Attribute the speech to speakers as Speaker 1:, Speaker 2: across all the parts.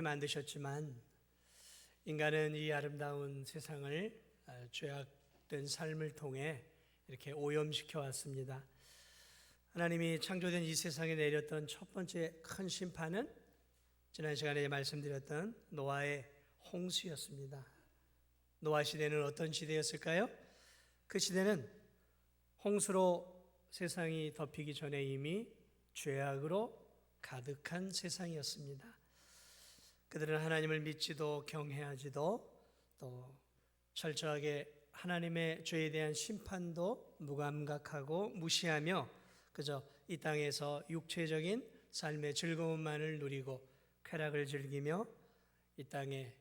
Speaker 1: 만드셨지만 인간은 이 아름다운 세상을 죄악된 삶을 통해 이렇게 오염시켜 왔습니다. 하나님이 창조된 이 세상에 내렸던 첫 번째 큰 심판은 지난 시간에 말씀드렸던 노아의 홍수였습니다. 노아 시대는 어떤 시대였을까요? 그 시대는 홍수로 세상이 덮이기 전에 이미 죄악으로 가득한 세상이었습니다. 그들은 하나님을 믿지도 경외하지도 또 철저하게 하나님의 죄에 대한 심판도 무감각하고 무시하며 그저 이 땅에서 육체적인 삶의 즐거움만을 누리고 쾌락을 즐기며 이 땅에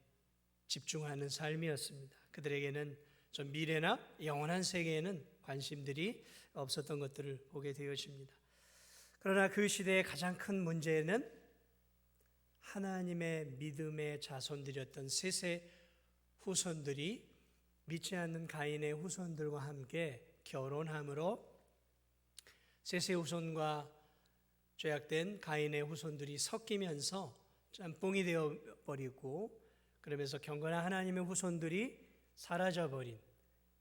Speaker 1: 집중하는 삶이었습니다. 그들에게는 좀 미래나 영원한 세계에는 관심들이 없었던 것들을 보게 되어집니다. 그러나 그 시대의 가장 큰 문제는 하나님의 믿음의 자손들이었던 셋의 후손들이 믿지 않는 가인의 후손들과 함께 결혼함으로 셋의 후손과 죄악된 가인의 후손들이 섞이면서 짬뽕이 되어버리고 그러면서 경건한 하나님의 후손들이 사라져버린,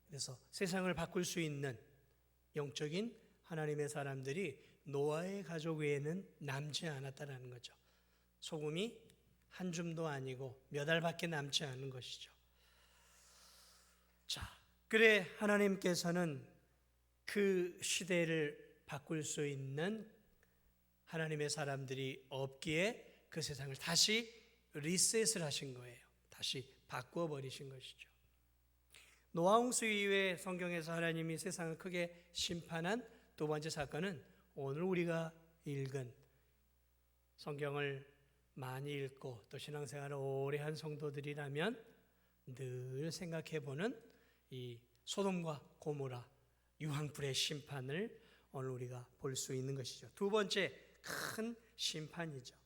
Speaker 1: 그래서 세상을 바꿀 수 있는 영적인 하나님의 사람들이 노아의 가족 외에는 남지 않았다는 거죠. 소금이 한 줌도 아니고 몇 알밖에 남지 않은 것이죠. 자, 그래 하나님께서는 그 시대를 바꿀 수 있는 하나님의 사람들이 없기에 그 세상을 다시 리셋을 하신 거예요. 다시 바꾸어 버리신 것이죠. 노아 홍수 이후에 성경에서 하나님이 세상을 크게 심판한 두 번째 사건은 오늘 우리가 읽은 성경을 많이 읽고 또 신앙생활을 오래 한 성도들이라면 늘 생각해보는 이 소돔과 고모라 유황불의 심판을 오늘 우리가 볼 수 있는 것이죠. 두 번째 큰 심판이죠.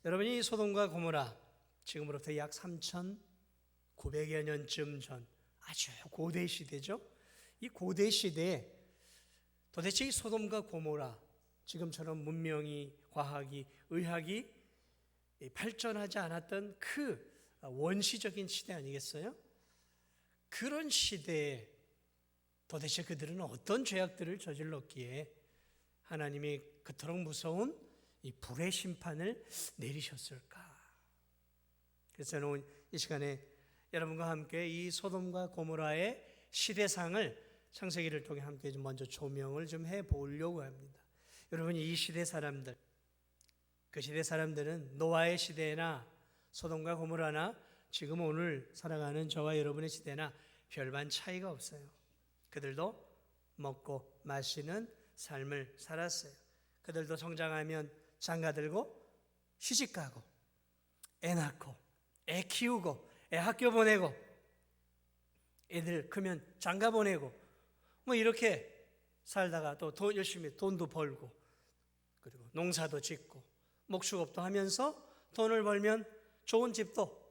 Speaker 1: 여러분이 소돔과 고모라 지금으로부터 약 3,900여 년쯤 전 아주 고대 시대죠. 이 고대 시대에 도대체 이 소돔과 고모라 지금처럼 문명이, 과학이, 의학이 발전하지 않았던 그 원시적인 시대 아니겠어요? 그런 시대에 도대체 그들은 어떤 죄악들을 저질렀기에 하나님이 그토록 무서운 이 불의 심판을 내리셨을까? 그래서 저는 이 시간에 여러분과 함께 이 소돔과 고모라의 시대상을 창세기를 통해 함께 좀 먼저 조명을 좀 해보려고 합니다. 여러분이 이 시대 사람들, 그 시대 사람들은 노아의 시대나 소돔과 고모라나 지금 오늘 살아가는 저와 여러분의 시대나 별반 차이가 없어요. 그들도 먹고 마시는 삶을 살았어요. 그들도 성장하면 장가들고 시집가고 애 낳고 애 키우고 애 학교 보내고 애들 크면 장가 보내고 뭐 이렇게 살다가 또 열심히 돈도 벌고 그리고 농사도 짓고 목축업도 하면서 돈을 벌면 좋은 집도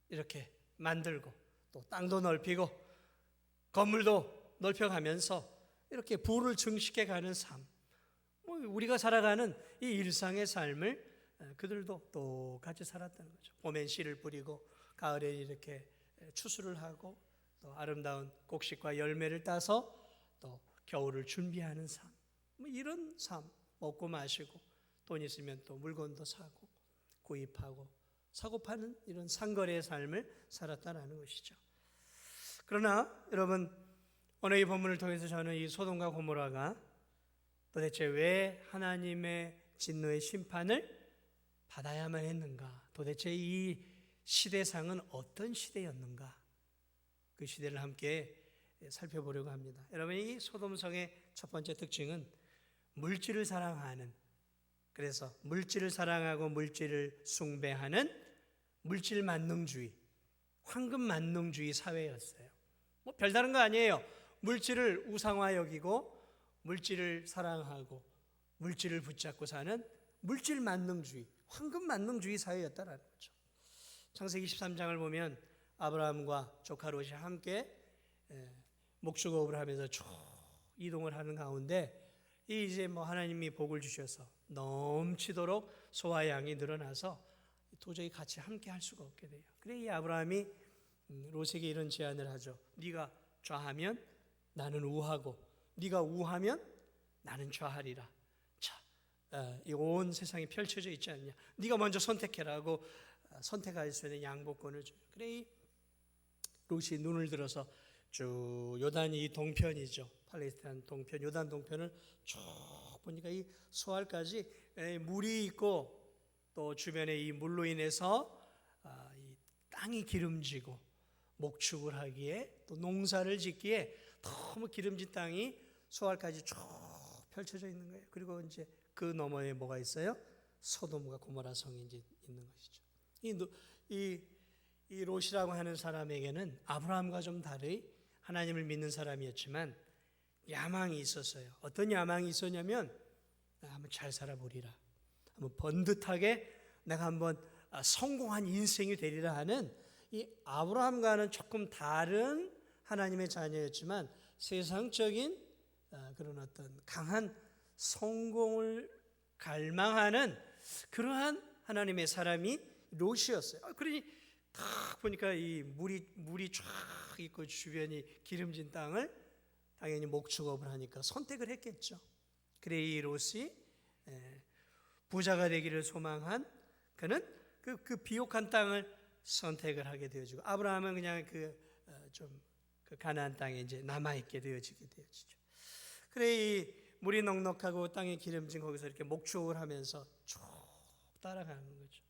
Speaker 1: 이렇게 만들고 또 땅도 넓히고 건물도 넓혀가면서 이렇게 부를 증식해 가는 삶, 우리가 살아가는 이 일상의 삶을 그들도 똑같이 살았다는 거죠. 봄엔 씨를 뿌리고 가을에 이렇게 추수를 하고 또 아름다운 곡식과 열매를 따서 또 겨울을 준비하는 삶, 이런 삶, 먹고 마시고 돈 있으면 또 물건도 사고 구입하고 사고 파는 이런 상거래의 삶을 살았다는 것이죠. 그러나 여러분, 오늘 이 본문을 통해서 저는 이 소돔과 고모라가 도대체 왜 하나님의 진노의 심판을 받아야만 했는가? 도대체 이 시대상은 어떤 시대였는가? 그 시대를 함께 살펴보려고 합니다. 여러분, 이 소돔성의 첫 번째 특징은 물질을 사랑하는, 그래서 물질을 사랑하고 물질을 숭배하는 물질 만능주의, 황금 만능주의 사회였어요. 별다른 거 아니에요. 물질을 우상화 여기고 물질을 사랑하고 물질을 붙잡고 사는 물질 만능주의, 황금 만능주의 사회였다라는 거죠. 창세기 13장을 보면 아브라함과 조카 롯이 함께 목축업을 하면서 쭉 이동을 하는 가운데 이제 하나님이 복을 주셔서 넘치도록 소와 양이 늘어나서 도저히 같이 함께 할 수가 없게 돼요. 그래 이 아브라함이 롯에게 이런 제안을 하죠. 네가 좌하면 나는 우하고 네가 우하면 나는 좌하리라. 자, 이 온 세상이 펼쳐져 있지 않냐. 네가 먼저 선택해라고 선택할 수 있는 양보권을 줘요. 그래 이 롯이 눈을 들어서 쭉 요단이 이 동편이죠. 팔레스타인 동편, 요단 동편을 쭉 보니까 이 수알까지 물이 있고 또 주변에 이 물로 인해서 이 땅이 기름지고 목축을 하기에 또 농사를 짓기에 너무 기름진 땅이 수알까지 쭉 펼쳐져 있는 거예요. 그리고 이제 그 너머에 뭐가 있어요? 소돔과 고모라 성이 이제 있는 것이죠. 이 롯이라고 하는 사람에게는 아브라함과 좀 달리 하나님을 믿는 사람이었지만 야망이 있었어요. 어떤 야망이 있었냐면 한번 잘 살아보리라. 한번 번듯하게 내가 한번 성공한 인생이 되리라 하는 이 아브라함과는 조금 다른 하나님의 자녀였지만 세상적인 그런 어떤 강한 성공을 갈망하는 그러한 하나님의 사람이 롯이었어요. 그러니 딱 보니까 이 물이 쫙 있고 주변이 기름진 땅을 당연히 목축업을 하니까 선택을 했겠죠. 그래 이 롯이 부자가 되기를 소망한 그는 그 비옥한 땅을 선택을 하게 되어지고 아브라함은 그냥 그 가나안 땅에 이제 남아 있게 되어지게 되어지죠. 그래 이 물이 넉넉하고 땅이 기름진 거기서 이렇게 목축을 하면서 쭉 따라가는 거죠.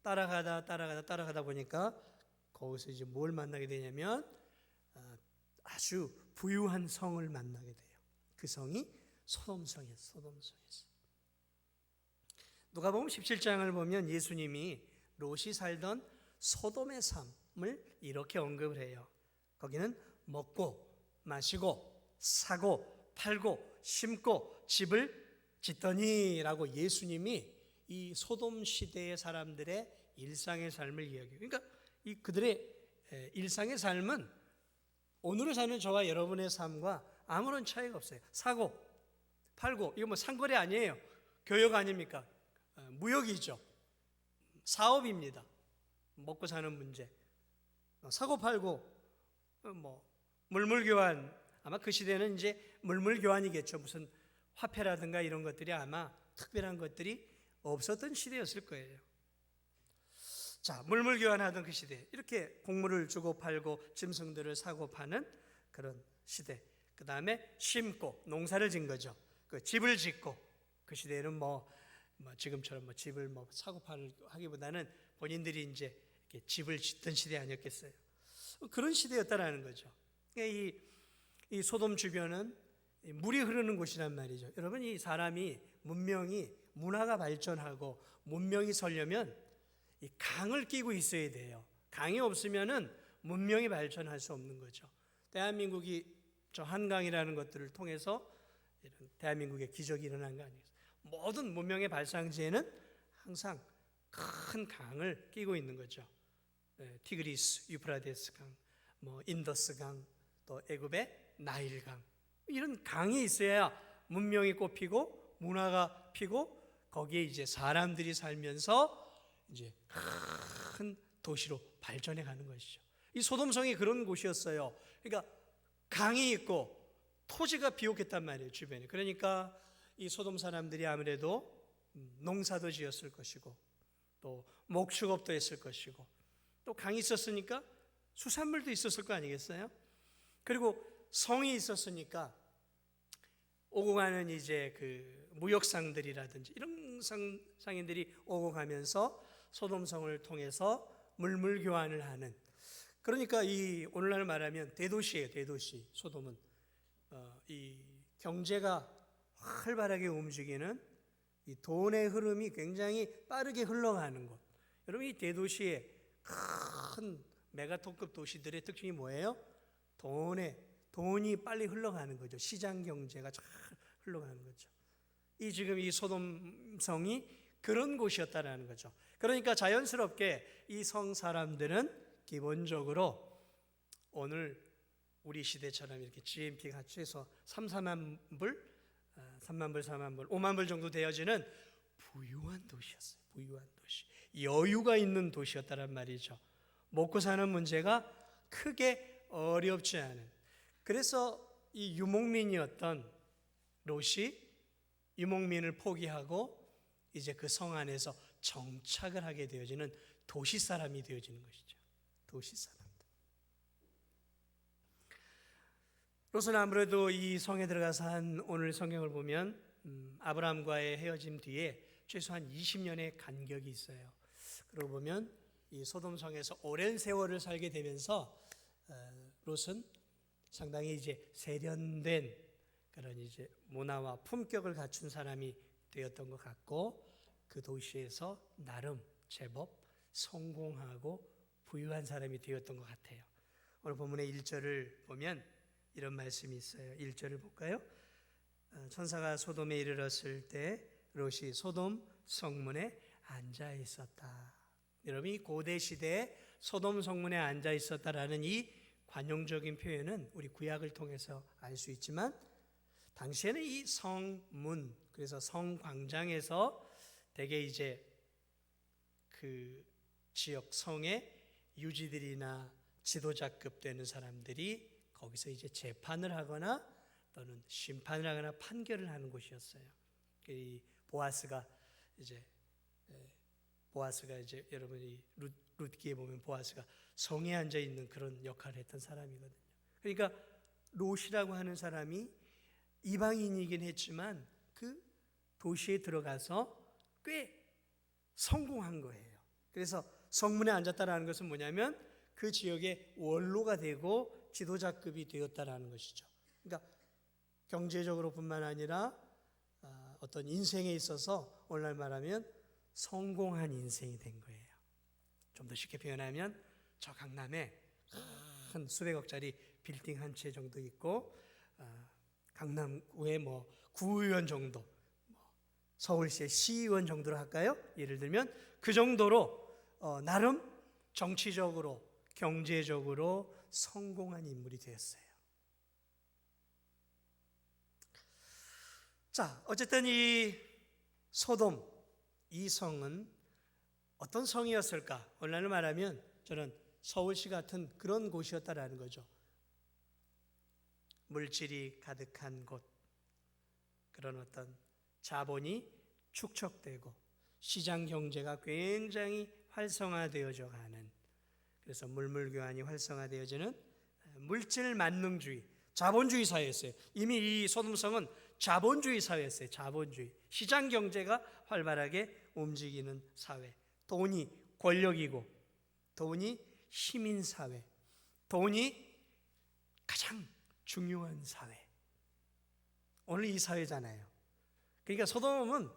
Speaker 1: 따라가다 보니까 거기서 이제 뭘 만나게 되냐면 아주 부유한 성을 만나게 돼요. 그 성이 소돔성이었어요. 누가복음 17장을 보면 예수님이 롯이 살던 소돔의 삶을 이렇게 언급을 해요. 거기는 먹고 마시고 사고 팔고 심고 집을 짓더니라고 예수님이 이 소돔 시대의 사람들의 일상의 삶을 이야기해요. 그러니까 이 그들의 일상의 삶은 오늘을 사는 저와 여러분의 삶과 아무런 차이가 없어요. 사고 팔고 이거 뭐 상거래 아니에요. 교역 아닙니까? 무역이죠. 사업입니다. 먹고 사는 문제. 사고 팔고 뭐 물물 교환, 아마 그 시대는 이제 물물 교환이겠죠. 무슨 화폐라든가 이런 것들이 아마 특별한 것들이 없었던 시대였을 거예요. 자, 물물 교환하던 그 시대, 이렇게 곡물을 주고 팔고 짐승들을 사고 파는 그런 시대. 그 다음에 심고 농사를 짓는 거죠. 그 집을 짓고 그 시대에는 뭐 지금처럼 뭐 집을 뭐 사고 팔고 하기보다는 본인들이 이제 이렇게 집을 짓던 시대 아니었겠어요. 그런 시대였다라는 거죠. 이 소돔 주변은 물이 흐르는 곳이란 말이죠. 여러분 이 사람이 문화가 발전하고 문명이 서려면 이 강을 끼고 있어야 돼요. 강이 없으면은 문명이 발전할 수 없는 거죠. 대한민국이 저 한강이라는 것들을 통해서 이런 대한민국의 기적이 일어난 거 아니겠어요? 모든 문명의 발상지에는 항상 큰 강을 끼고 있는 거죠. 티그리스, 유프라데스 강, 뭐 인더스 강, 또 애굽의 나일강, 이런 강이 있어야 문명이 꽃피고 문화가 피고 거기에 이제 사람들이 살면서 이제 큰 도시로 발전해 가는 것이죠. 이 소돔성이 그런 곳이었어요. 그러니까 강이 있고 토지가 비옥했단 말이에요, 주변에. 그러니까 이 소돔 사람들이 아무래도 농사도 지었을 것이고 또 목축업도 했을 것이고 또 강이 있었으니까 수산물도 있었을 거 아니겠어요? 그리고 성이 있었으니까 오고 가는 이제 그 무역상들이라든지 이런 상인들이 오고 가면서 소돔성을 통해서 물물 교환을 하는, 그러니까 이 오늘날 말하면 대도시예요. 대도시. 소돔은 이 경제가 활발하게 움직이는 이 돈의 흐름이 굉장히 빠르게 흘러가는 곳. 여러분 이 대도시의 큰 메가톤급 도시들의 특징이 뭐예요? 돈이 빨리 흘러가는 거죠. 시장 경제가 잘 흘러가는 거죠. 지금 이 소돔성이 그런 곳이었다라는 거죠. 그러니까 자연스럽게 이 성 사람들은 기본적으로 오늘 우리 시대처럼 이렇게 GNP 같이 해서 3만 불, 4만 불, 5만 불 정도 되어지는 부유한 도시였어요. 부유한 도시. 여유가 있는 도시였다란 말이죠. 먹고 사는 문제가 크게 어렵지 않은. 그래서 이 유목민이었던 롯이 유목민을 포기하고 이제 그 성 안에서 정착을 하게 되어지는 도시 사람이 되어지는 것이죠. 도시 사람들. 롯은 아무래도 이 성에 들어가서 한 오늘 성경을 보면 아브라함과의 헤어짐 뒤에 최소한 20년의 간격이 있어요. 그러고 보면 이 소돔성에서 오랜 세월을 살게 되면서 롯은 상당히 이제 세련된 그런 이제 문화와 품격을 갖춘 사람이 되었던 것 같고, 그 도시에서 나름 제법 성공하고 부유한 사람이 되었던 것 같아요. 오늘 본문의 1절을 보면 이런 말씀이 있어요. 1절을 볼까요? 천사가 소돔에 이르렀을 때 롯이 소돔 성문에 앉아 있었다. 여러분, 이 고대 시대에 소돔 성문에 앉아 있었다라는 이 관용적인 표현은 우리 구약을 통해서 알 수 있지만, 당시에는 이 성문, 그래서 성광장에서 대개 이제 그 지역 성의 유지들이나 지도자급 되는 사람들이 거기서 이제 재판을 하거나 또는 심판을 하거나 판결을 하는 곳이었어요. 이 보아스가 이제 여러분이 룻기에 보면 보아스가 성에 앉아 있는 그런 역할을 했던 사람이거든요. 그러니까 롯이라고 하는 사람이 이방인이긴 했지만 그 도시에 들어가서 꽤 성공한 거예요. 그래서 성문에 앉았다라는 것은 뭐냐면 그 지역의 원로가 되고 지도자급이 되었다라는 것이죠. 그러니까 경제적으로뿐만 아니라 어떤 인생에 있어서 오늘날 말하면 성공한 인생이 된 거예요. 좀 더 쉽게 표현하면 저 강남에 큰 수백억짜리 빌딩 한 채 정도 있고, 강남구의 뭐 구의원 정도, 서울시의 시의원 정도로 할까요? 예를 들면 그 정도로 나름 정치적으로 경제적으로 성공한 인물이 되었어요. 자, 어쨌든 이 소돔, 이 성은 어떤 성이었을까? 오늘날 말하면 저는 서울시 같은 그런 곳이었다라는 거죠. 물질이 가득한 곳, 그런 어떤 자본이 축적되고 시장 경제가 굉장히 활성화되어져 가는, 그래서 물물교환이 활성화되어지는 물질 만능주의, 자본주의 사회였어요. 이미 이 소돔성은 자본주의 사회였어요. 자본주의, 시장 경제가 활발하게 움직이는 사회. 돈이 권력이고, 돈이 힘인 사회, 돈이 가장 중요한 사회. 오늘 이 사회잖아요. 그러니까 소돔은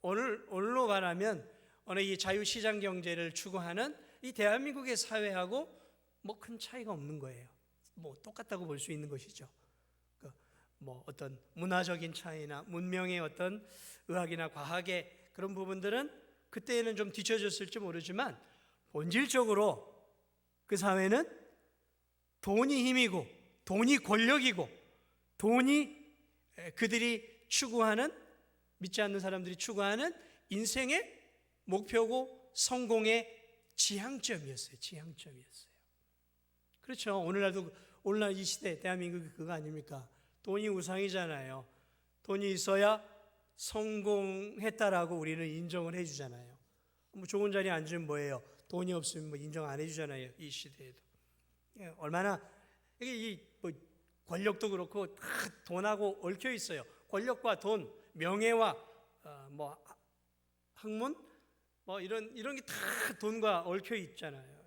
Speaker 1: 오늘로 말하면 오늘 이 자유시장 경제를 추구하는 이 대한민국의 사회하고 뭐 큰 차이가 없는 거예요. 뭐 똑같다고 볼 수 있는 것이죠. 뭐 어떤 문화적인 차이나 문명의 어떤 의학이나 과학의 그런 부분들은 그때는 좀 뒤처졌을지 모르지만, 본질적으로 그 사회는 돈이 힘이고 돈이 권력이고 돈이 그들이 추구하는, 믿지 않는 사람들이 추구하는 인생의 목표고 성공의 지향점이었어요. 지향점이었어요. 그렇죠. 오늘날 이 시대 대한민국이 그거 아닙니까? 돈이 우상이잖아요. 돈이 있어야 성공했다라고 우리는 인정을 해주잖아요. 뭐 좋은 자리에 앉으면 뭐예요? 돈이 없으면 뭐 인정 안 해주잖아요. 이 시대에도. 얼마나 뭐 권력도 그렇고 다 돈하고 얽혀 있어요. 권력과 돈, 명예와 뭐 학문, 뭐 이런 게 다 돈과 얽혀 있잖아요.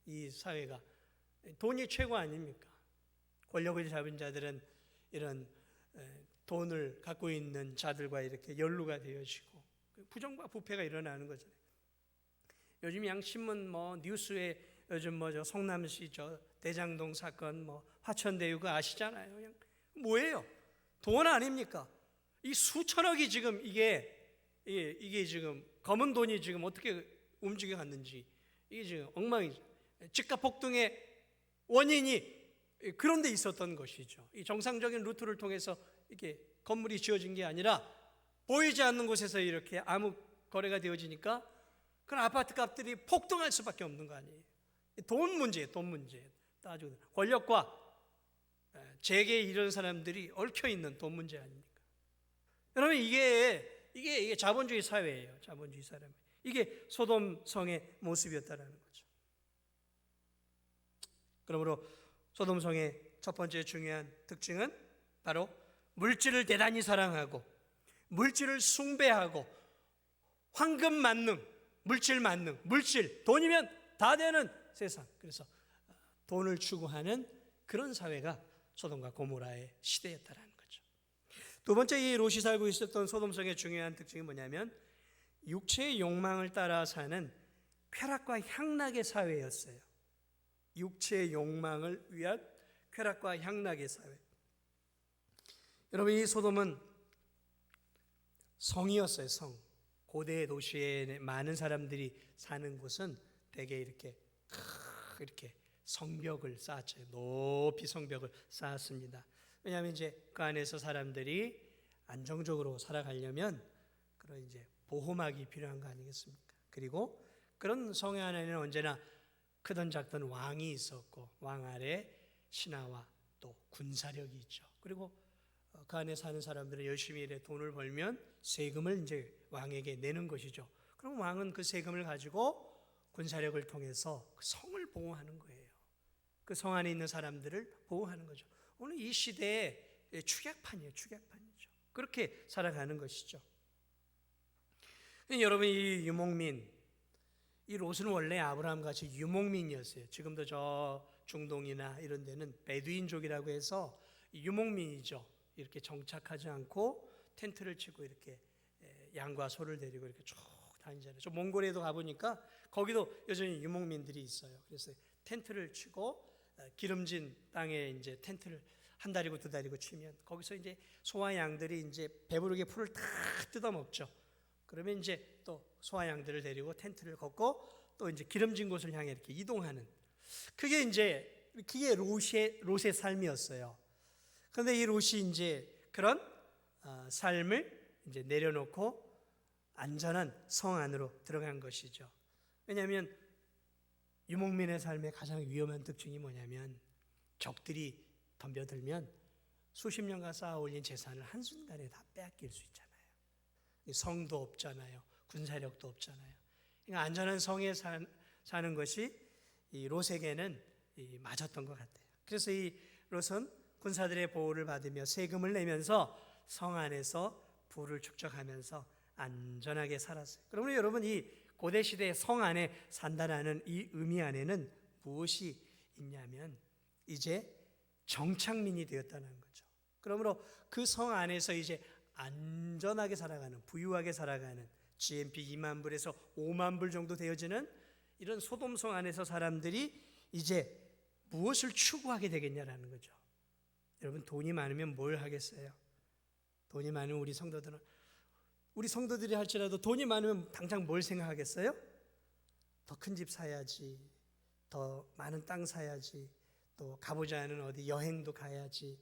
Speaker 1: 이 사회가 돈이 최고 아닙니까? 권력을 잡은 자들은 이런 돈을 갖고 있는 자들과 이렇게 연루가 되어지고 부정과 부패가 일어나는 거잖아요. 요즘 양신문 뭐 뉴스에 요즘 뭐죠 성남시 저 대장동 사건 뭐 화천대유 아시잖아요. 그냥 뭐예요? 돈 아닙니까? 이 수천억이 지금 이게 지금 검은 돈이 지금 어떻게 움직여 갔는지 이게 지금 엉망이죠. 집값 폭등의 원인이 그런 데 있었던 것이죠. 이 정상적인 루트를 통해서 이렇게 건물이 지어진 게 아니라 보이지 않는 곳에서 이렇게 암흑 거래가 되어지니까 그런 아파트 값들이 폭등할 수밖에 없는 거 아니에요. 돈 문제예요. 돈 문제. 따지고 권력과 재계에 이런 사람들이 얽혀 있는 돈 문제 아닙니까? 여러분 이게 자본주의 사회예요. 자본주의 사회. 이게 소돔 성의 모습이었다라는 거죠. 그러므로 소돔 성의 첫 번째 중요한 특징은 바로 물질을 대단히 사랑하고 물질을 숭배하고 황금 만능, 물질 만능, 물질, 돈이면 다 되는 세상. 그래서 돈을 추구하는 그런 사회가 소돔과 고모라의 시대였다라는 거죠. 두 번째, 이 롯이 살고 있었던 소돔성의 중요한 특징이 뭐냐면 육체의 욕망을 따라 사는 쾌락과 향락의 사회였어요. 육체의 욕망을 위한 쾌락과 향락의 사회. 여러분, 이 소돔은 성이었어요. 성. 고대 도시에 많은 사람들이 사는 곳은 대개 이렇게 성벽을 쌓았죠. 높이 성벽을 쌓았습니다. 왜냐하면 이제 그 안에서 사람들이 안정적으로 살아가려면 그런 이제 보호막이 필요한 거 아니겠습니까? 그리고 그런 성의 안에는 언제나 크든 작든 왕이 있었고 왕 아래 신하와 또 군사력이 있죠. 그리고 그 안에 사는 사람들은 열심히 일해 돈을 벌면 세금을 이제 왕에게 내는 것이죠. 그럼 왕은 그 세금을 가지고 군사력을 통해서 그 성을 보호하는 거예요. 그 성 안에 있는 사람들을 보호하는 거죠. 오늘 이 시대의 축약판이에요. 축약판이죠. 그렇게 살아가는 것이죠. 여러분, 이 유목민, 이 롯은 원래 아브라함같이 유목민이었어요. 지금도 저 중동이나 이런 데는 베두인족이라고 해서 유목민이죠. 이렇게 정착하지 않고 텐트를 치고 이렇게 양과 소를 데리고 이렇게 쭉 다니잖아요. 저 몽골에도 가보니까 거기도 여전히 유목민들이 있어요. 그래서 텐트를 치고 기름진 땅에 이제 텐트를 한 다리고 두 다리고 치면 거기서 이제 소와 양들이 이제 배부르게 풀을 다 뜯어 먹죠. 그러면 이제 또 소와 양들을 데리고 텐트를 걷고 또 이제 기름진 곳을 향해 이렇게 이동하는, 그게 롯의 삶이었어요. 그런데 이 롯이 이제 그런 삶을 이제 내려놓고 안전한 성 안으로 들어간 것이죠. 왜냐하면 유목민의 삶의 가장 위험한 특징이 뭐냐면 적들이 덤벼들면 수십 년간 쌓아 올린 재산을 한순간에 다 빼앗길 수 있잖아요. 성도 없잖아요. 군사력도 없잖아요. 그러니까 안전한 성에 사는 것이 이 롯에게는 맞았던 것 같아요. 그래서 이 롯은 군사들의 보호를 받으며 세금을 내면서 성 안에서 부를 축적하면서 안전하게 살았어요. 그러면 여러분, 이 고대 시대의 성 안에 산다라는 이 의미 안에는 무엇이 있냐면 이제 정착민이 되었다는 거죠. 그러므로 그 성 안에서 이제 안전하게 살아가는, 부유하게 살아가는 GNP 2만 불에서 5만 불 정도 되어지는 이런 소돔성 안에서 사람들이 이제 무엇을 추구하게 되겠냐라는 거죠. 여러분, 돈이 많으면 뭘 하겠어요? 돈이 많은 우리 성도들이 할지라도 돈이 많으면 당장 뭘 생각하겠어요? 더 큰 집 사야지, 더 많은 땅 사야지, 또 가보지 않은 어디 여행도 가야지,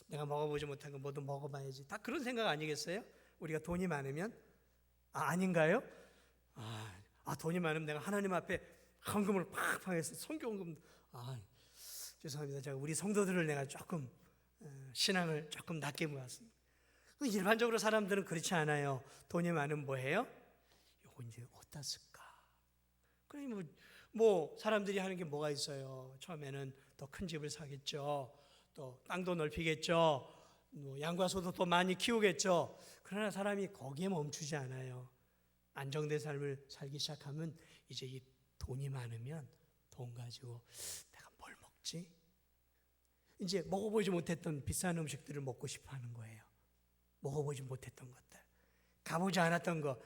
Speaker 1: 내가 먹어보지 못한 거 뭐도 먹어봐야지, 다 그런 생각 아니겠어요? 우리가 돈이 많으면? 아닌가요? 돈이 많으면 내가 하나님 앞에 헌금을 팍팍 해서 선교헌금, 죄송합니다. 제가 우리 성도들을 내가 조금 신앙을 조금 낮게 모았습니다. 일반적으로 사람들은 그렇지 않아요. 돈이 많으면 뭐 해요? 이거 이제 어디다 쓸까? 그러니 뭐 사람들이 하는 게 뭐가 있어요? 처음에는 더 큰 집을 사겠죠. 또 땅도 넓히겠죠. 뭐 양과 소도 또 많이 키우겠죠. 그러나 사람이 거기에 멈추지 않아요. 안정된 삶을 살기 시작하면 이제 이 돈이 많으면 돈 가지고 내가 뭘 먹지? 이제 먹어보지 못했던 비싼 음식들을 먹고 싶어 하는 거예요. 먹어보지 못했던 것들, 가보지 않았던 거,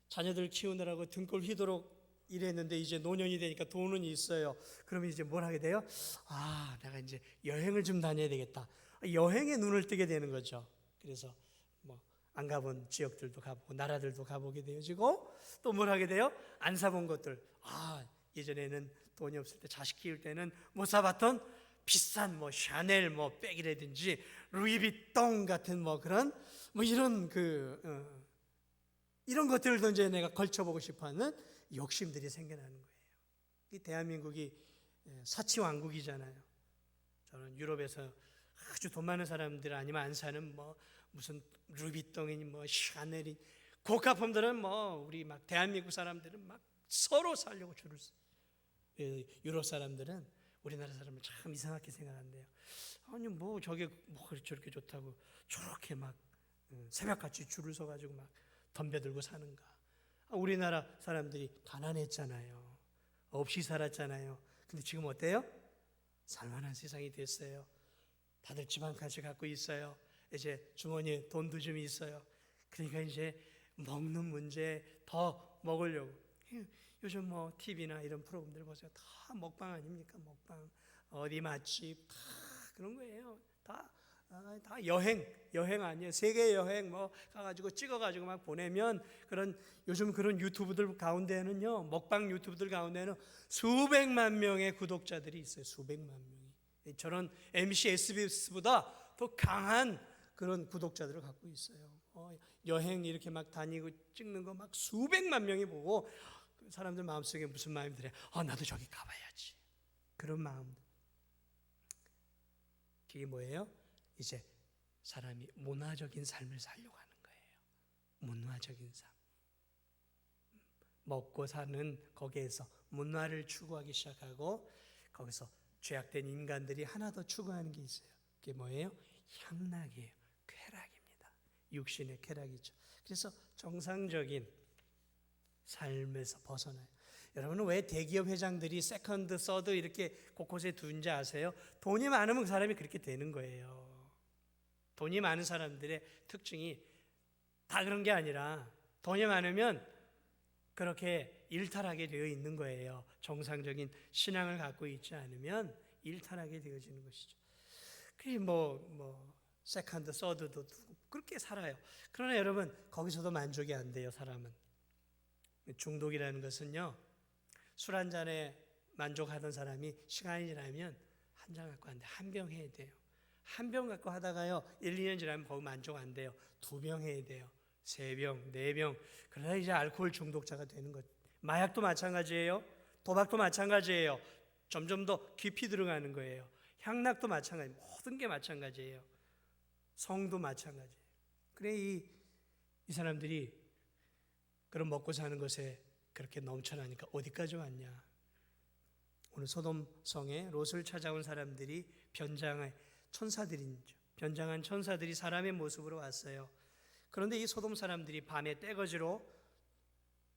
Speaker 1: 자녀들 키우느라고 등골 휘도록 일했는데 이제 노년이 되니까 돈은 있어요. 그러면 이제 뭘 하게 돼요? 내가 이제 여행을 좀 다녀야 되겠다. 여행에 눈을 뜨게 되는 거죠. 그래서 뭐 안 가본 지역들도 가보고 나라들도 가보게 되어지고, 또 뭘 하게 돼요? 안 사본 것들. 예전에는 돈이 없을 때 자식 키울 때는 못 사봤던 비싼 뭐 샤넬 뭐 백이라든지 루이비통 같은 뭐 그런 뭐 이런 이런 것들도 이제 내가 걸쳐보고 싶어하는 욕심들이 생겨나는 거예요. 이 대한민국이 사치왕국이잖아요. 저는 유럽에서 아주 돈 많은 사람들 아니면 안 사는 뭐 무슨 루비통이니 뭐 샤넬이 고가품들은 뭐 우리 막 대한민국 사람들은 막 서로 살려고 줄을 서. 유럽 사람들은 우리나라 사람을 참 이상하게 생각한대요. 아니 뭐 저게 뭐 저렇게 좋다고 저렇게 막 새벽같이 줄을 서가지고 막 덤벼들고 사는가. 우리나라 사람들이 가난했잖아요. 없이 살았잖아요. 근데 지금 어때요? 살만한 세상이 됐어요. 다들 집 한 칸씩 갖고 있어요. 이제 주머니에 돈도 좀 있어요. 그러니까 이제 먹는 문제 더 먹으려고. 요즘 뭐 TV나 이런 프로그램들 보세요. 다 먹방 아닙니까? 먹방. 어디 맛집 다 그런 거예요. 다 여행 아니에요. 세계 여행 뭐 가가지고 찍어가지고 막 보내면 요즘 그런 유튜브들 가운데는요, 먹방 유튜브들 가운데는 수백만 명의 구독자들이 있어요. 수백만 명이. 저런 MC SBS보다 더 강한 그런 구독자들을 갖고 있어요. 여행 이렇게 막 다니고 찍는 거 막 수백만 명이 보고 사람들 마음속에 무슨 마음이 들어요? 나도 저기 가봐야지. 그런 마음. 그게 뭐예요? 이제 사람이 문화적인 삶을 살려고 하는 거예요. 문화적인 삶. 먹고 사는 거기에서 문화를 추구하기 시작하고 거기서 죄악된 인간들이 하나 더 추구하는 게 있어요. 그게 뭐예요? 향락이에요. 쾌락입니다. 육신의 쾌락이죠. 그래서 정상적인 삶에서 벗어나요. 여러분은 왜 대기업 회장들이 세컨드, 서드 이렇게 곳곳에 둔지 아세요? 돈이 많으면 그 사람이 그렇게 되는 거예요. 돈이 많은 사람들의 특징이 다 그런 게 아니라 돈이 많으면 그렇게 일탈하게 되어 있는 거예요. 정상적인 신앙을 갖고 있지 않으면 일탈하게 되어지는 것이죠. 그게 세컨드, 서드도 그렇게 살아요. 그러나 여러분 거기서도 만족이 안 돼요. 사람은. 중독이라는 것은요, 술 한 잔에 만족하던 사람이 시간이 지나면 한 잔 갖고 안 돼. 한 병 해야 돼요. 한 병 갖고 하다가요, 1, 2년 지나면 거기 만족 안 돼요. 2병 해야 돼요. 3병, 4병. 그러다 이제 알코올 중독자가 되는 것. 마약도 마찬가지예요. 도박도 마찬가지예요. 점점 더 깊이 들어가는 거예요. 향락도 마찬가지예요. 모든 게 마찬가지예요. 성도 마찬가지예요. 그래 이 사람들이 그런 먹고 사는 것에 그렇게 넘쳐나니까 어디까지 왔냐. 오늘 소돔 성에 롯을 찾아온 사람들이 변장한 천사들이 사람의 모습으로 왔어요. 그런데 이 소돔 사람들이 밤에 떼거지로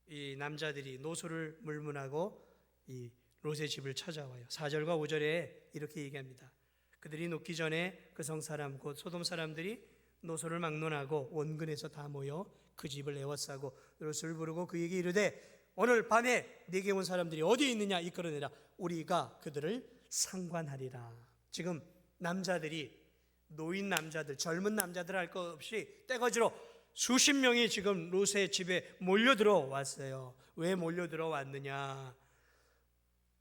Speaker 1: 이 남자들이 노소를 물문하고 이 롯의 집을 찾아와요. 4절과 5절에 이렇게 얘기합니다. 그들이 눕기 전에 그 성 사람 곧 소돔 사람들이 노소를 막론하고 원근에서 다 모여 그 집을 에워싸고 롯을 부르고 그에게 이르되 오늘 밤에 네게 온 사람들이 어디에 있느냐 이끌어내라. 우리가 그들을 상관하리라. 지금 남자들이 노인 남자들, 젊은 남자들 할 것 없이 떼거지로 수십 명이 지금 롯의 집에 몰려 들어왔어요. 왜 몰려 들어왔느냐?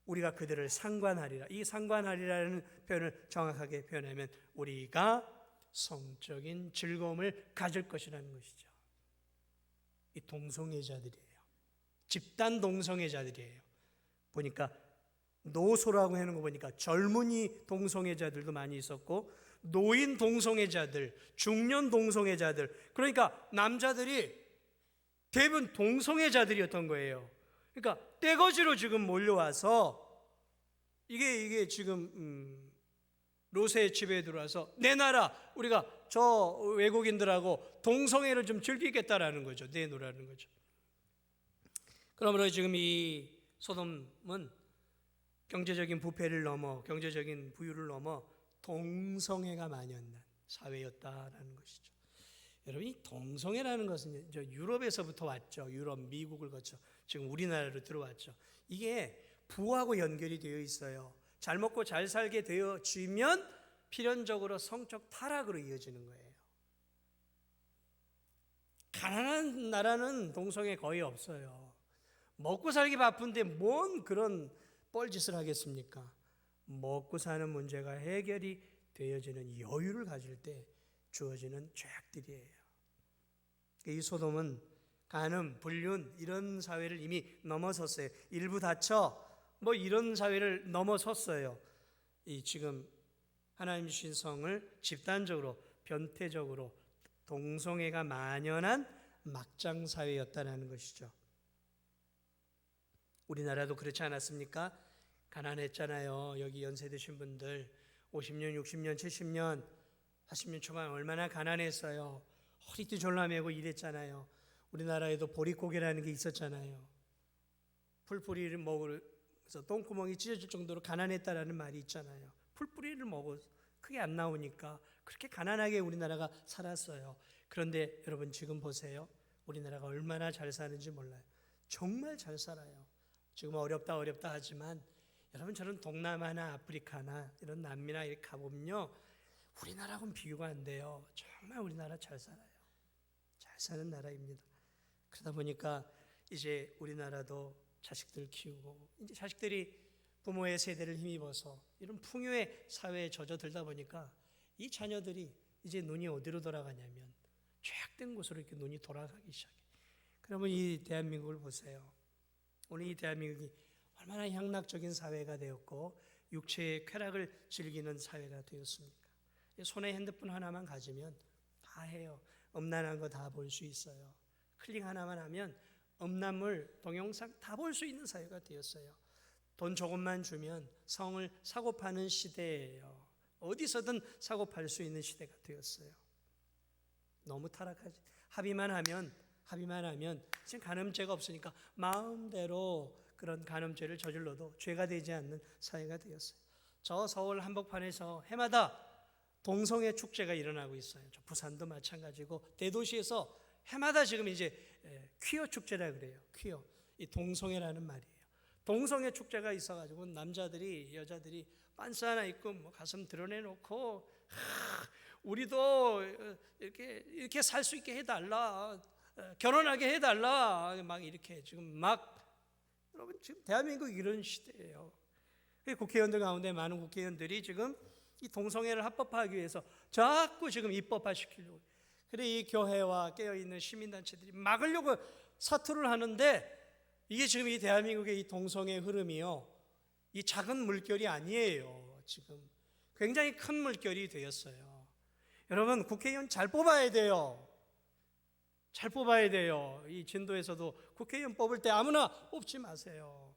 Speaker 1: 우리가 그들을 상관하리라. 이 상관하리라는 표현을 정확하게 표현하면 우리가 성적인 즐거움을 가질 것이라는 것이죠. 이 동성애자들이에요. 집단 동성애자들이에요. 보니까 노소라고 하는 거 보니까 젊은이 동성애자들도 많이 있었고 노인 동성애자들, 중년 동성애자들, 그러니까 남자들이 대부분 동성애자들이었던 거예요. 그러니까 떼거지로 지금 몰려와서 이게 지금 롯의 집에 들어와서 내놔라, 우리가 저 외국인들하고 동성애를 좀 즐기겠다라는 거죠. 내놓으라는 거죠. 그러므로 지금 이 소돔은 경제적인 부패를 넘어, 경제적인 부유를 넘어 동성애가 만연한 사회였다라는 것이죠. 여러분, 이 동성애라는 것은 이제 유럽에서부터 왔죠. 유럽, 미국을 거쳐 지금 우리나라로 들어왔죠. 이게 부하고 연결이 되어 있어요. 잘 먹고 잘 살게 되어지면 필연적으로 성적 타락으로 이어지는 거예요. 가난한 나라는 동성애 거의 없어요. 먹고 살기 바쁜데 뭔 그런 뻘짓을 하겠습니까? 먹고 사는 문제가 해결이 되어지는 여유를 가질 때 주어지는 죄악들이에요. 이 소돔은 간음, 불륜 이런 사회를 이미 넘어섰어요. 일부 다처 뭐 이런 사회를 넘어섰어요. 이 지금 하나님 주신 성을 집단적으로 변태적으로 동성애가 만연한 막장 사회였다는 것이죠. 우리나라도 그렇지 않았습니까? 가난했잖아요. 여기 연세 드신 분들 50년, 60년, 70년, 80년 초반 얼마나 가난했어요. 허리띠 졸라매고 일했잖아요. 우리나라에도 보릿고개라는 게 있었잖아요. 풀뿌리를 먹어서 똥구멍이 찢어질 정도로 가난했다라는 말이 있잖아요. 풀뿌리를 먹어서 크게 안 나오니까 그렇게 가난하게 우리나라가 살았어요. 그런데 여러분 지금 보세요. 우리나라가 얼마나 잘 사는지 몰라요. 정말 잘 살아요. 지금 어렵다 하지만 여러분 저는 동남아나 아프리카나 이런 남미나 이렇게 가보면요. 우리나라하고는 비교가 안 돼요. 정말 우리나라 잘 살아요. 잘 사는 나라입니다. 그러다 보니까 이제 우리나라도 자식들 키우고 이제 자식들이 부모의 세대를 힘입어서 이런 풍요의 사회에 젖어들다 보니까 이 자녀들이 이제 눈이 어디로 돌아가냐면 죄악된 곳으로 이렇게 눈이 돌아가기 시작해요. 그러면 이 대한민국을 보세요. 오늘 이 대한민국이 얼마나 향락적인 사회가 되었고 육체의 쾌락을 즐기는 사회가 되었습니까? 손에 핸드폰 하나만 가지면 다 해요. 음란한 거 다 볼 수 있어요. 클릭 하나만 하면 음란물, 동영상 다 볼 수 있는 사회가 되었어요. 돈 조금만 주면 성을 사고 파는 시대예요. 어디서든 사고 팔 수 있는 시대가 되었어요. 너무 타락하지. 합의만 하면 지금 간음죄가 없으니까 마음대로 그런 간음죄를 저질러도 죄가 되지 않는 사회가 되었어요. 저 서울 한복판에서 해마다 동성애 축제가 일어나고 있어요. 저 부산도 마찬가지고 대도시에서 해마다 지금 이제 퀴어 축제라 그래요. 퀴어. 이 동성애라는 말이에요. 동성애 축제가 있어가지고 남자들이 여자들이 빤스 하나 입고 뭐 가슴 드러내놓고 우리도 이렇게 살 수 있게 해달라, 결혼하게 해달라, 막 이렇게 지금 막 여러분 지금 대한민국 이런 시대예요. 국회의원들 가운데 많은 국회의원들이 지금 이 동성애를 합법화하기 위해서 자꾸 지금 입법화시키려고. 그래 이 교회와 깨어있는 시민단체들이 막으려고 사투를 하는데 이게 지금 이 대한민국의 이 동성애 흐름이요. 이 작은 물결이 아니에요. 지금 굉장히 큰 물결이 되었어요. 여러분 국회의원 잘 뽑아야 돼요. 잘 뽑아야 돼요. 이 진도에서도 국회의원 뽑을 때 아무나 뽑지 마세요.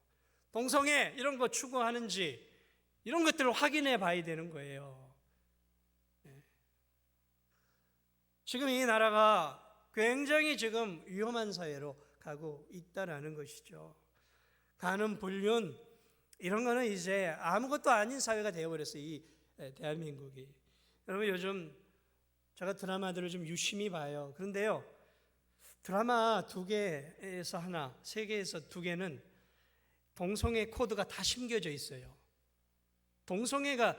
Speaker 1: 동성애 이런 거 추구하는지 이런 것들을 확인해 봐야 되는 거예요. 지금 이 나라가 굉장히 지금 위험한 사회로 가고 있다라는 것이죠. 간음, 불륜 이런 거는 이제 아무것도 아닌 사회가 되어버렸어요. 이 대한민국이. 여러분 요즘 제가 드라마들을 좀 유심히 봐요. 그런데요. 드라마 2개에서 하나, 3개에서 2개는 동성애 코드가 다 심겨져 있어요. 동성애가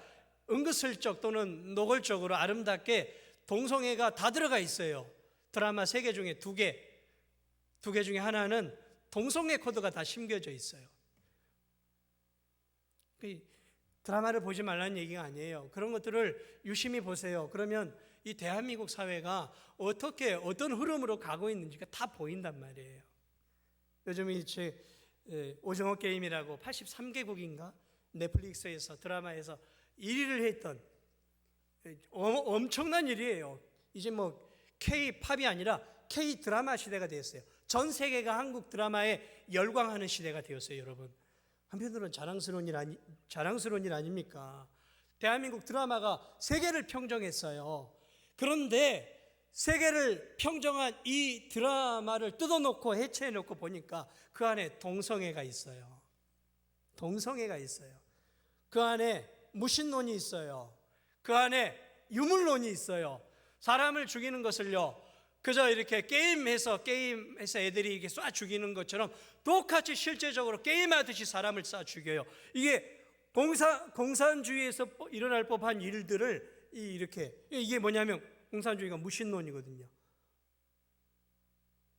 Speaker 1: 은근슬쩍 또는 노골적으로 아름답게 동성애가 다 들어가 있어요. 드라마 3개 중에 2개 중에 하나는 동성애 코드가 다 심겨져 있어요. 드라마를 보지 말라는 얘기가 아니에요. 그런 것들을 유심히 보세요. 그러면 이 대한민국 사회가 어떤 흐름으로 가고 있는지가 다 보인단 말이에요. 요즘 오징어 게임이라고 83개국인가 넷플릭스에서 드라마에서 1위를 했던 엄청난 일이에요. 이제 뭐 K-팝이 아니라 K-드라마 시대가 되었어요. 전 세계가 한국 드라마에 열광하는 시대가 되었어요, 여러분. 한편으로는 자랑스러운 일 아닙니까? 대한민국 드라마가 세계를 평정했어요. 그런데 세계를 평정한 이 드라마를 뜯어놓고 해체해놓고 보니까 그 안에 동성애가 있어요. 동성애가 있어요. 그 안에 무신론이 있어요. 그 안에 유물론이 있어요. 사람을 죽이는 것을요, 그저 이렇게 게임해서 애들이 이렇게 쏴 죽이는 것처럼 똑같이 실제적으로 게임하듯이 사람을 쏴 죽여요. 이게 공산주의에서 일어날 법한 일들을 이게 뭐냐면 공산주의가 무신론이거든요.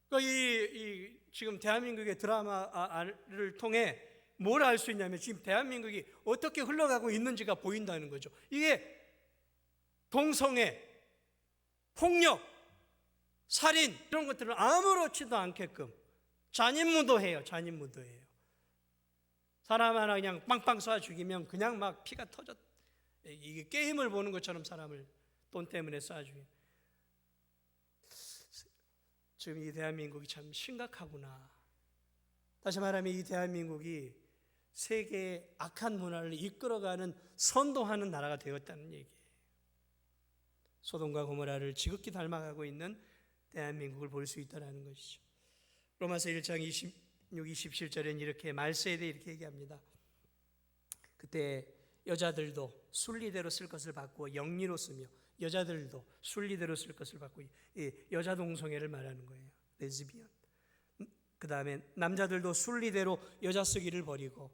Speaker 1: 그러니까 지금 대한민국의 드라마를 통해 뭘 알 수 있냐면 지금 대한민국이 어떻게 흘러가고 있는지가 보인다는 거죠. 이게 동성애, 폭력, 살인 이런 것들을 아무렇지도 않게끔 잔인무도해요. 잔인무도해요. 사람 하나 그냥 빵빵 쏴 죽이면 그냥 막 피가 터졌. 이게 게임을 보는 것처럼 사람을 돈 때문에 쏴 죽여. 지금 이 대한민국이 참 심각하구나. 다시 말하면 이 대한민국이 세계의 악한 문화를 이끌어가는 선도하는 나라가 되었다는 얘기예요. 소돔과 고모라를 지극히 닮아가고 있는 대한민국을 볼 수 있다는 것이죠. 로마서 1장 26, 27절에는 이렇게 말세에 대해 이렇게 얘기합니다. 그때 여자들도 순리대로 쓸 것을 받고 영리로 쓰며 여자들도 순리대로 쓸 것을 받고 여자 동성애를 말하는 거예요. 레즈비언. 그 다음에 남자들도 순리대로 여자 쓰기를 버리고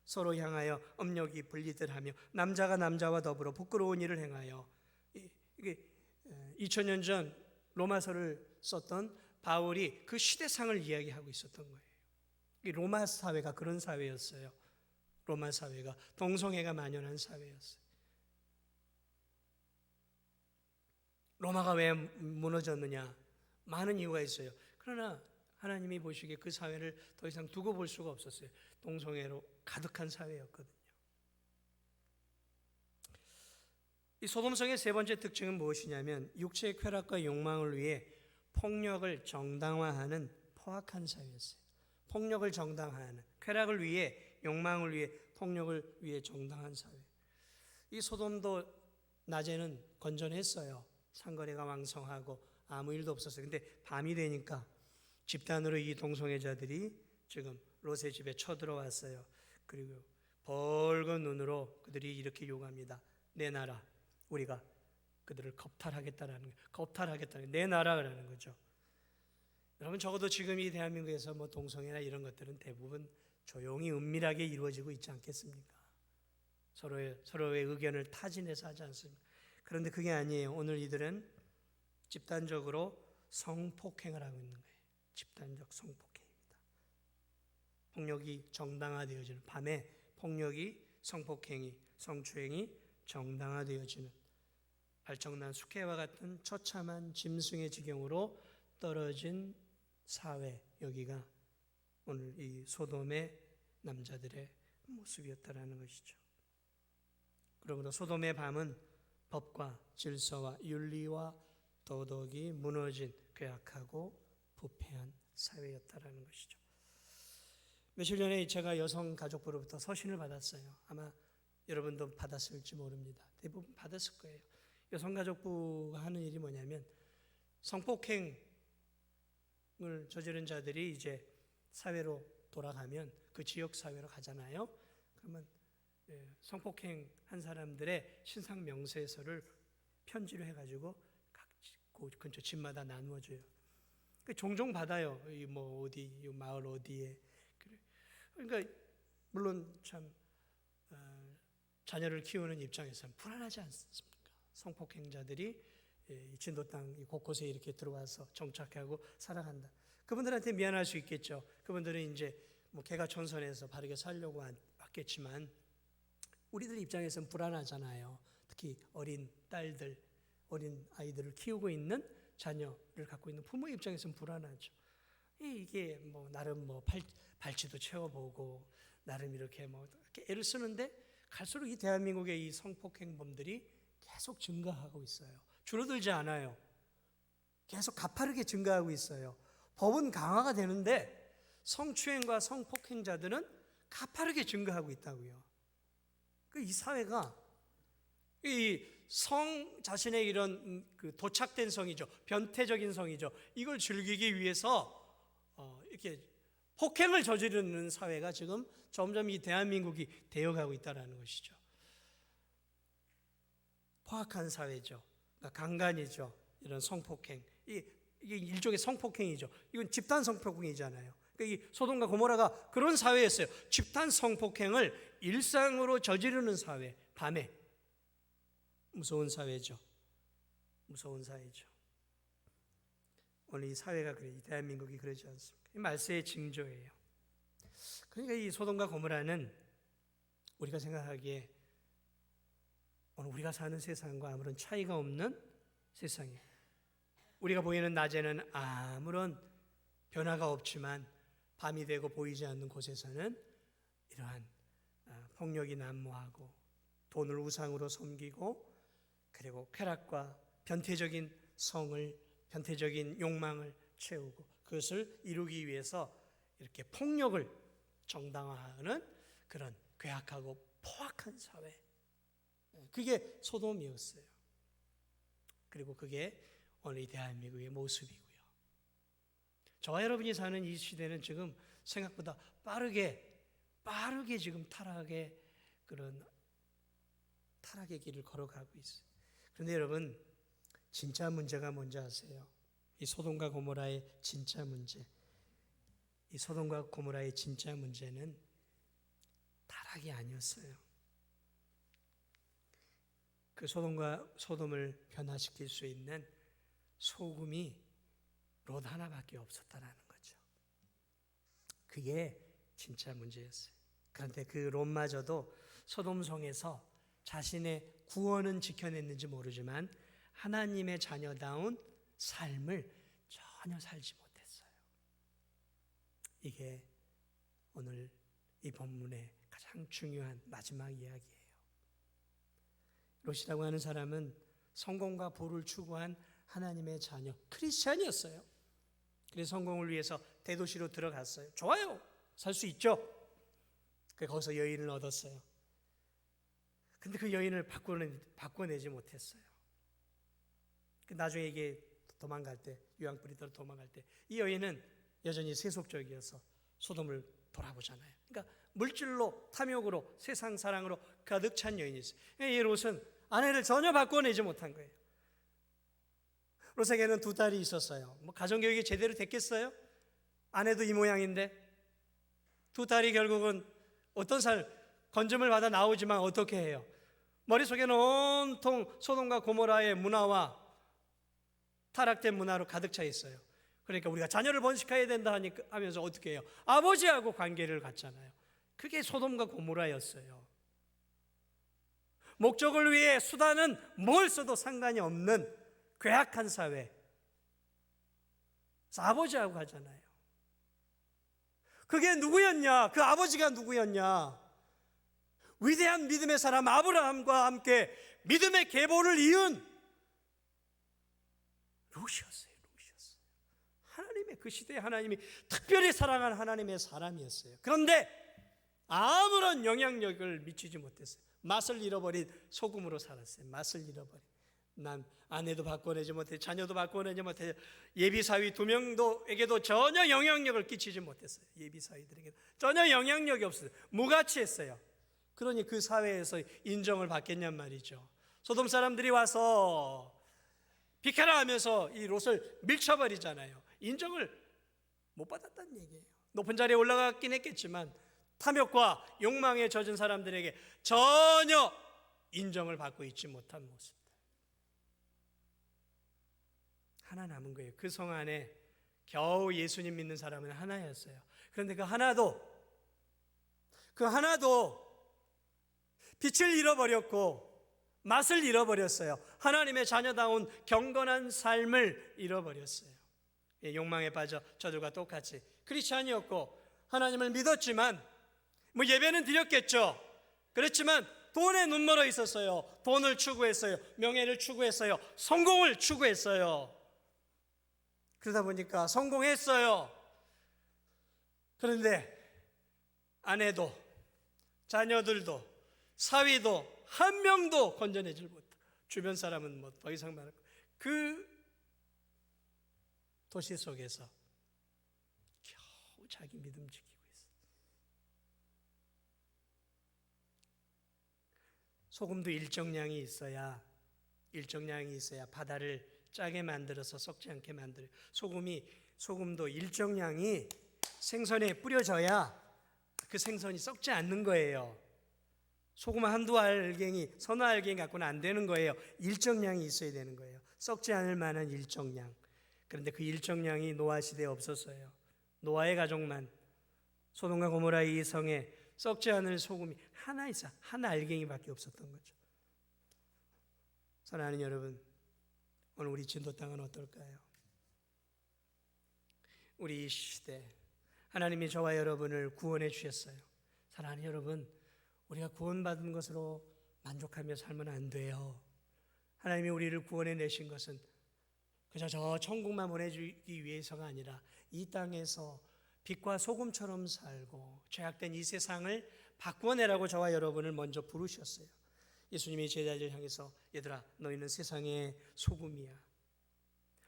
Speaker 1: 서로 향하여 업력이 분리들하며 남자가 남자와 더불어 부끄러운 일을 행하여 이게 2000년 전 로마서를 썼던 바울이 그 시대상을 이야기하고 있었던 거예요. 로마 사회가 그런 사회였어요. 로마 사회가 동성애가 만연한 사회였어요. 로마가 왜 무너졌느냐? 많은 이유가 있어요. 그러나 하나님이 보시기에 그 사회를 더 이상 두고 볼 수가 없었어요. 동성애로 가득한 사회였거든요. 이 소돔성의 세 번째 특징은 무엇이냐면 육체의 쾌락과 욕망을 위해 폭력을 정당화하는 포악한 사회였어요. 폭력을 정당화하는, 쾌락을 위해, 욕망을 위해, 폭력을 위해 정당한 사회. 이 소돔도 낮에는 건전했어요. 상거래가 왕성하고 아무 일도 없었어요. 근데 밤이 되니까 집단으로 이 동성애자들이 지금 롯의 집에 쳐들어왔어요. 그리고 벌건 눈으로 그들이 이렇게 요구합니다. 내 나라, 우리가 그들을 겁탈하겠다라는 거예요. 겁탈하겠다는 내 나라라는 거죠. 여러분 적어도 지금 이 대한민국에서 뭐 동성애나 이런 것들은 대부분 조용히 은밀하게 이루어지고 있지 않겠습니까? 서로의 의견을 타진해서 하지 않습니까? 그런데 그게 아니에요. 오늘 이들은 집단적으로 성폭행을 하고 있는 거예요. 집단적 성폭행입니다. 폭력이 정당화되어지는, 밤에 폭력이, 성폭행이, 성추행이 정당화되어지는 발정난 숙회와 같은 처참한 짐승의 지경으로 떨어진 사회, 여기가 오늘 이 소돔의 남자들의 모습이었다라는 것이죠. 그러므로 소돔의 밤은 법과 질서와 윤리와 도덕이 무너진 괴악하고 부패한 사회였다라는 것이죠. 며칠 전에 제가 여성가족부로부터 서신을 받았어요. 아마 여러분도 받았을지 모릅니다. 대부분 받았을 거예요. 여성가족부가 하는 일이 뭐냐면 성폭행을 저지른 자들이 이제 사회로 돌아가면 그 지역 사회로 가잖아요. 그러면 성폭행 한 사람들의 신상 명세서를 편지로 해가지고 각 근처 집마다 나누어줘요. 종종 받아요. 뭐 어디 마을 어디에. 그러니까 물론 참 자녀를 키우는 입장에서는 불안하지 않습니까? 성폭행자들이 진도 땅 곳곳에 이렇게 들어와서 정착하고 살아간다. 그분들한테 미안할 수 있겠죠. 그분들은 이제 뭐 개가천선해서 바르게 살려고 왔겠지만 우리들 입장에서는 불안하잖아요. 특히 어린 딸들, 어린 아이들을 키우고 있는 자녀를 갖고 있는 부모 입장에서는 불안하죠. 이게 뭐 나름 뭐 발치도 채워보고 나름 이렇게 뭐 애를 쓰는데 갈수록 이 대한민국의 이 성폭행범들이 계속 증가하고 있어요. 줄어들지 않아요. 계속 가파르게 증가하고 있어요. 법은 강화가 되는데 성추행과 성폭행자들은 가파르게 증가하고 있다고요. 이 사회가 이 성 자신의 이런 그 도착된 성이죠. 변태적인 성이죠. 이걸 즐기기 위해서 이렇게 폭행을 저지르는 사회가 지금 점점 이 대한민국이 되어가고 있다는 것이죠. 포악한 사회죠. 강간이죠. 이런 성폭행. 이게 일종의 성폭행이죠. 이건 집단 성폭행이잖아요. 그러니까 이 소돔과 고모라가 그런 사회였어요. 집단 성폭행을 일상으로 저지르는 사회. 밤에. 무서운 사회죠. 무서운 사회죠. 오늘 이 사회가 그래, 이 대한민국이 그러지 않습니까? 이 말세의 징조예요. 그러니까 이 소돔과 고모라는 우리가 생각하기에 오늘 우리가 사는 세상과 아무런 차이가 없는 세상이에요. 우리가 보이는 낮에는 아무런 변화가 없지만 밤이 되고 보이지 않는 곳에서는 이러한 폭력이 난무하고 돈을 우상으로 섬기고 그리고 쾌락과 변태적인 변태적인 욕망을 채우고 그것을 이루기 위해서 이렇게 폭력을 정당화하는 그런 괴악하고 포악한 사회, 그게 소돔이었어요. 그리고 그게 오늘 이 대한민국의 모습이고요. 저와 여러분이 사는 이 시대는 지금 생각보다 빠르게 지금 타락의 길을 걸어가고 있어요. 그런데 여러분, 진짜 문제가 뭔지 아세요? 이 소돔과 고모라의 진짜 문제, 이 소돔과 고모라의 진짜 문제는 타락이 아니었어요. 그 소돔을 변화시킬 수 있는 소금이 롯 하나밖에 없었다라는 거죠. 그게 진짜 문제였어요. 그런데 그 롯마저도 소돔성에서 자신의 구원은 지켜냈는지 모르지만 하나님의 자녀다운 삶을 전혀 살지 못했어요. 이게 오늘 이 본문의 가장 중요한 마지막 이야기예요. 롯이라고 하는 사람은 성공과 부를 추구한 하나님의 자녀, 크리스찬이었어요. 그래서 성공을 위해서 대도시로 들어갔어요. 좋아요, 살 수 있죠. 거기서 여인을 얻었어요. 근데 그 여인을 바꿔내지 못했어요. 나중에 이게 도망갈 때, 유황 뿌리더러 도망갈 때 이 여인은 여전히 세속적이어서 소돔을 돌아보잖아요. 그러니까 물질로, 탐욕으로, 세상 사랑으로 가득 찬 여인이었어요. 이 롯은 아내를 전혀 바꿔내지 못한 거예요. 롯에게는 2딸이 있었어요. 가정교육이 제대로 됐겠어요? 아내도 이 모양인데 2딸이 결국은 어떤 건짐을 받아 나오지만 어떻게 해요? 머릿속에는 온통 소돔과 고모라의 문화와 타락된 문화로 가득 차 있어요. 그러니까 우리가 자녀를 번식해야 된다 하면서 어떻게 해요? 아버지하고 관계를 갖잖아요. 그게 소돔과 고모라였어요. 목적을 위해 수단은 뭘 써도 상관이 없는 괴악한 사회. 그래서 아버지하고 하잖아요. 그게 누구였냐? 그 아버지가 누구였냐? 위대한 믿음의 사람 아브라함과 함께 믿음의 계보를 이은 롯이었어요. 하나님의, 그 시대에 하나님이 특별히 사랑한 하나님의 사람이었어요. 그런데 아무런 영향력을 미치지 못했어요. 맛을 잃어버린 소금으로 살았어요. 맛을 잃어버린. 난 아내도 바꿔내지 못해, 자녀도 바꿔내지 못해, 예비사위 2명에게도 전혀 영향력을 끼치지 못했어요. 예비사위들에게 전혀 영향력이 없어요. 무가치했어요. 그러니 그 사회에서 인정을 받겠냔 말이죠. 소돔 사람들이 와서 비켜라 하면서 이 롯을 밀쳐버리잖아요. 인정을 못 받았다는 얘기예요. 높은 자리에 올라갔긴 했겠지만 탐욕과 욕망에 젖은 사람들에게 전혀 인정을 받고 있지 못한 모습. 하나 남은 거예요. 그 성 안에 겨우 예수님 믿는 사람은 하나였어요. 그런데 그 하나도 빛을 잃어버렸고 맛을 잃어버렸어요. 하나님의 자녀다운 경건한 삶을 잃어버렸어요. 욕망에 빠져 저들과 똑같이 크리스찬이었고 하나님을 믿었지만 예배는 드렸겠죠. 그렇지만 돈에 눈멀어 있었어요. 돈을 추구했어요. 명예를 추구했어요. 성공을 추구했어요. 그러다 보니까 성공했어요. 그런데 아내도 자녀들도 사위도 한 명도 건져내질 못하고 주변 사람은 더 이상 말할 거. 그 도시 속에서 겨우 자기 믿음 지키고 있어요. 소금도 일정량이 있어야 바다를 짜게 만들어서 썩지 않게 만들어요. 소금도 일정량이 생선에 뿌려져야 그 생선이 썩지 않는 거예요. 소금 한두 알갱이, 서너 알갱이 갖고는 안 되는 거예요. 일정량이 있어야 되는 거예요. 썩지 않을 만한 일정량. 그런데 그 일정량이 노아 시대에 없었어요. 노아의 가족만, 소돔과 고모라의 이 성에 썩지 않을 소금이 하나 있어, 한 알갱이밖에 없었던 거죠. 사랑하는 여러분, 오늘 우리 진도 땅은 어떨까요? 우리 이 시대 하나님이 저와 여러분을 구원해 주셨어요. 사랑하는 여러분, 우리가 구원받은 것으로 만족하며 살면 안 돼요. 하나님이 우리를 구원해 내신 것은 그저 저 천국만 보내주기 위해서가 아니라 이 땅에서 빛과 소금처럼 살고 죄악된 이 세상을 바꾸어내라고 저와 여러분을 먼저 부르셨어요. 예수님이 제자들 향해서 얘들아, 너희는 세상의 소금이야.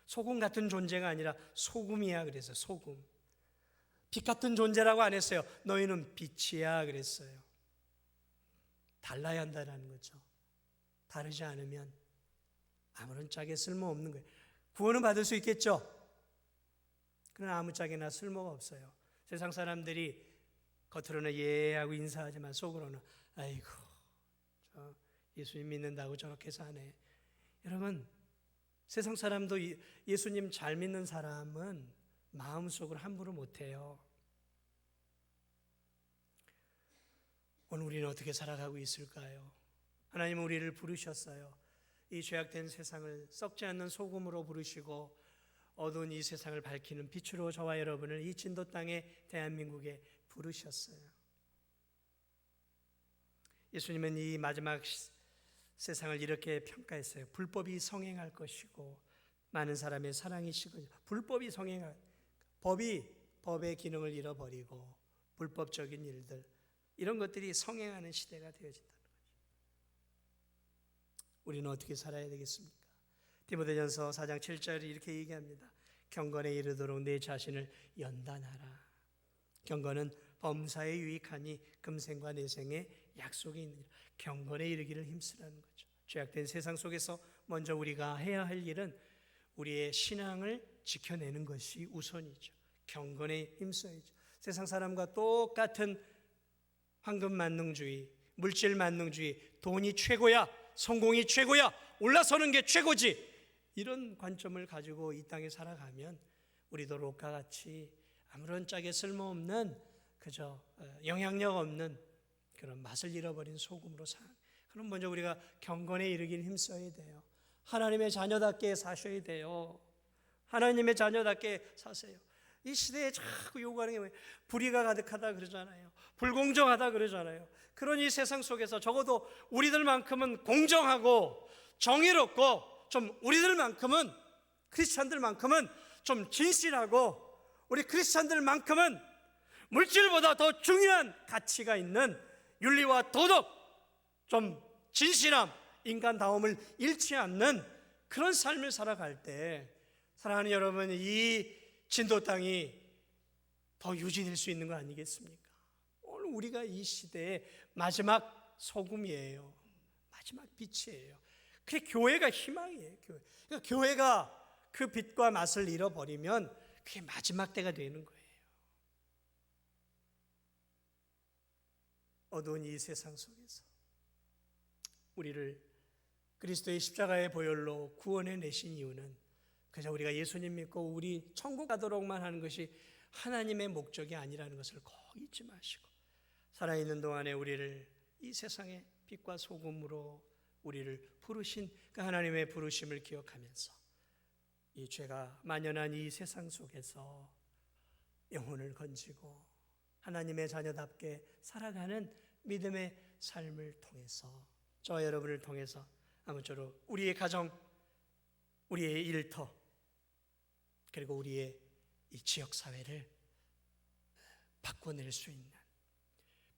Speaker 1: 소금 같은 존재가 아니라 소금이야 그래서 소금. 빛 같은 존재라고 안 했어요. 너희는 빛이야 그랬어요. 달라야 한다는 거죠. 다르지 않으면 아무런 짝에 쓸모없는 거예요. 구원은 받을 수 있겠죠. 그러나 아무 짝에나 쓸모가 없어요. 세상 사람들이 겉으로는 예하고 인사하지만 속으로는 아이고 저 예수님 믿는다고 저렇게 사네. 여러분, 세상 사람도 예수님 잘 믿는 사람은 마음속으로 함부로 못해요. 오늘 우리는 어떻게 살아가고 있을까요? 하나님은 우리를 부르셨어요. 이 죄악된 세상을 썩지 않는 소금으로 부르시고 어두운 이 세상을 밝히는 빛으로 저와 여러분을 이 진도 땅에 대한민국에 부르셨어요. 예수님은 이 마지막 세상을 이렇게 평가했어요. 불법이 성행할 것이고 많은 사람의 사랑이 식어져. 불법이 성행할, 법의 기능을 잃어버리고 불법적인 일들, 이런 것들이 성행하는 시대가 되어진다는 거죠. 우리는 어떻게 살아야 되겠습니까? 디모데전서 4장 7절이 이렇게 얘기합니다. 경건에 이르도록 내 자신을 연단하라. 경건은 범사에 유익하니 금생과 내생에 약속이 있느니라. 경건에 이르기를 힘쓰라는 거죠. 죄악된 세상 속에서 먼저 우리가 해야 할 일은 우리의 신앙을 지켜내는 것이 우선이죠. 경건에 힘써야죠. 세상 사람과 똑같은 황금 만능주의, 물질 만능주의, 돈이 최고야, 성공이 최고야, 올라서는 게 최고지, 이런 관점을 가지고 이 땅에 살아가면 우리도 롯과 같이 아무런 짝에 쓸모없는 그저 영향력 없는 그런 맛을 잃어버린 소금으로 그럼 먼저 우리가 경건에 이르길 힘써야 돼요. 하나님의 자녀답게 사셔야 돼요. 하나님의 자녀답게 사세요. 이 시대에 자꾸 요구하는 게 뭐예요? 불의가 가득하다 그러잖아요. 불공정하다 그러잖아요. 그런 이 세상 속에서 적어도 우리들만큼은 공정하고 정의롭고 좀 우리들만큼은 크리스찬들만큼은 좀 진실하고 우리 크리스찬들만큼은 물질보다 더 중요한 가치가 있는 윤리와 도덕, 좀 진실함, 인간다움을 잃지 않는 그런 삶을 살아갈 때 사랑하는 여러분, 이 진도 땅이 더 유지될 수 있는 거 아니겠습니까? 오늘 우리가 이 시대의 마지막 소금이에요. 마지막 빛이에요. 그게 교회가 희망이에요. 그러니까 교회가 그 빛과 맛을 잃어버리면 그게 마지막 때가 되는 거예요. 어두운 이 세상 속에서 우리를 그리스도의 십자가의 보혈로 구원해 내신 이유는 그저 우리가 예수님 믿고 우리 천국 가도록만 하는 것이 하나님의 목적이 아니라는 것을 꼭 잊지 마시고 살아있는 동안에 우리를 이 세상의 빛과 소금으로 우리를 부르신 그 하나님의 부르심을 기억하면서 이 죄가 만연한 이 세상 속에서 영혼을 건지고 하나님의 자녀답게 살아가는 믿음의 삶을 통해서 저와 여러분을 통해서 아무쪼록 우리의 가정, 우리의 일터, 그리고 우리의 이 지역사회를 바꿔낼 수 있는,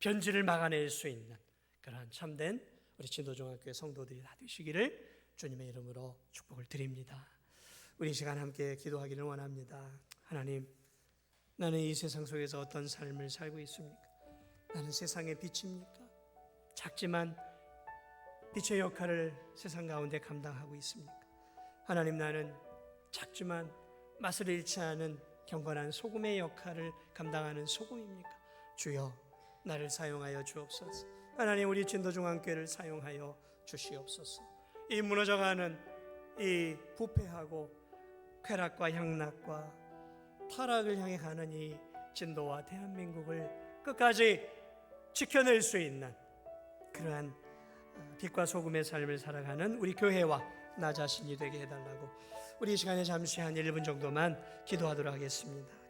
Speaker 1: 변질을 막아낼 수 있는 그러한 참된 우리 진도중학교의 성도들이 다 되시기를 주님의 이름으로 축복을 드립니다. 우리 시간 함께 기도하기를 원합니다. 하나님, 나는 이 세상 속에서 어떤 삶을 살고 있습니까? 나는 세상의 빛입니까? 작지만 빛의 역할을 세상 가운데 감당하고 있습니까? 하나님, 나는 작지만 맛을 잃지 않은 경건한 소금의 역할을 감당하는 소금입니까? 주여, 나를 사용하여 주옵소서. 하나님, 우리 진도중앙교회를 사용하여 주시옵소서. 이 무너져가는 이 부패하고 쾌락과 향락과 타락을 향해 가는 이 진도와 대한민국을 끝까지 지켜낼 수 있는 그러한 빛과 소금의 삶을 살아가는 우리 교회와 나 자신이 되게 해달라고 우리 이 시간에 잠시 한 1분 정도만 기도하도록 하겠습니다.